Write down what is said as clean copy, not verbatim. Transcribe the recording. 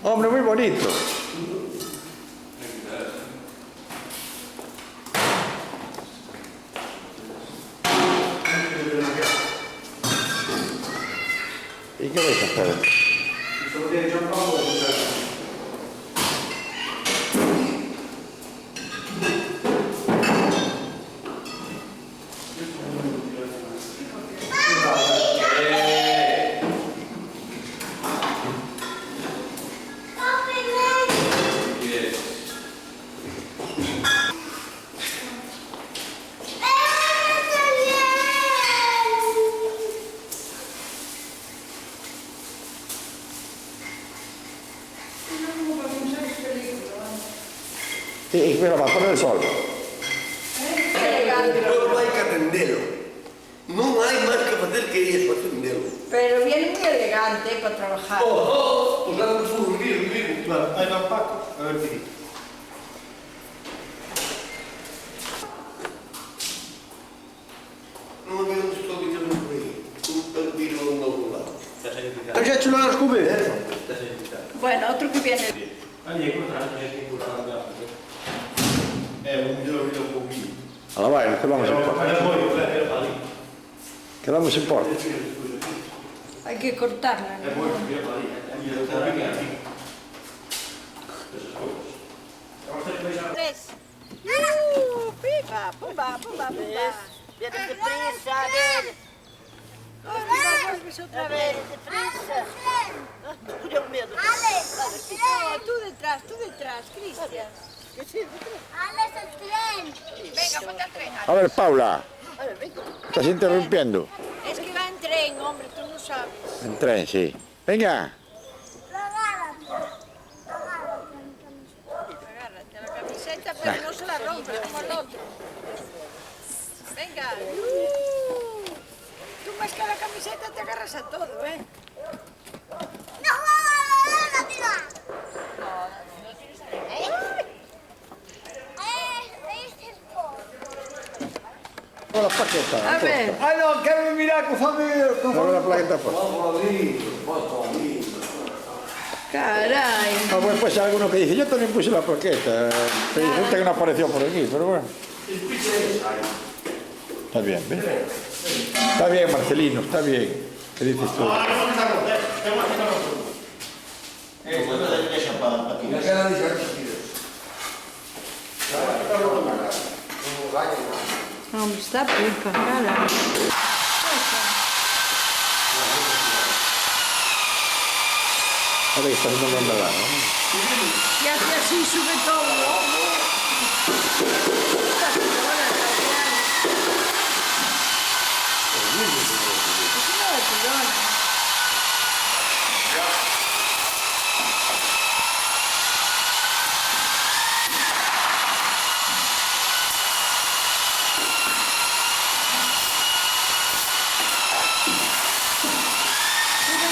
Hombre, muy bonito. ¿Y qué vais a hacer? Sí, pero va a poner el sol. No hay que atenderlo. No hay más que hacer que eso, atenderlo. Pero viene muy elegante para trabajar. Pues ahora me subo, miro. Claro, ahí va Paco, a ver qué. No me veo esto que tengo por ahí. Un tiro en algún lado. ¿Has hecho las cubes? Bueno, otro que viene. A la vaina, quedamos en porta. Quedamos en porta. Hay que cortarla, ¿no? Tres. Pipa, pumba, pumba, pumba. Viene deprisa, a ver. Otra A vez. ver, deprisa. Tengo medo. No, tú detrás, Cristian. ¡Alex, el tren! Venga, ponte al tren. A ver, Paula, A ver, venga. estás interrumpiendo. Es que va en tren, hombre, tú no sabes. En tren, sí. Venga. Agárrate a la camiseta, pero no se la rompas como el otro. Venga. Tú más que a la camiseta te agarras a todo, ¿eh? Con la plaqueta. A ver. Ay, no, que mirar con familia. Con la plaqueta por. Caray. No, pues hay alguno que dice, yo también puse la plaqueta. Pero hay gente que no apareció por aquí, pero bueno. Está bien, ¿ves? Está bien, Marcelino, está bien. ¿Qué dices tú? Hombre, está pipa, cara. Ahora que está haciendo un andar, ¿no? Y hace así, sube todo.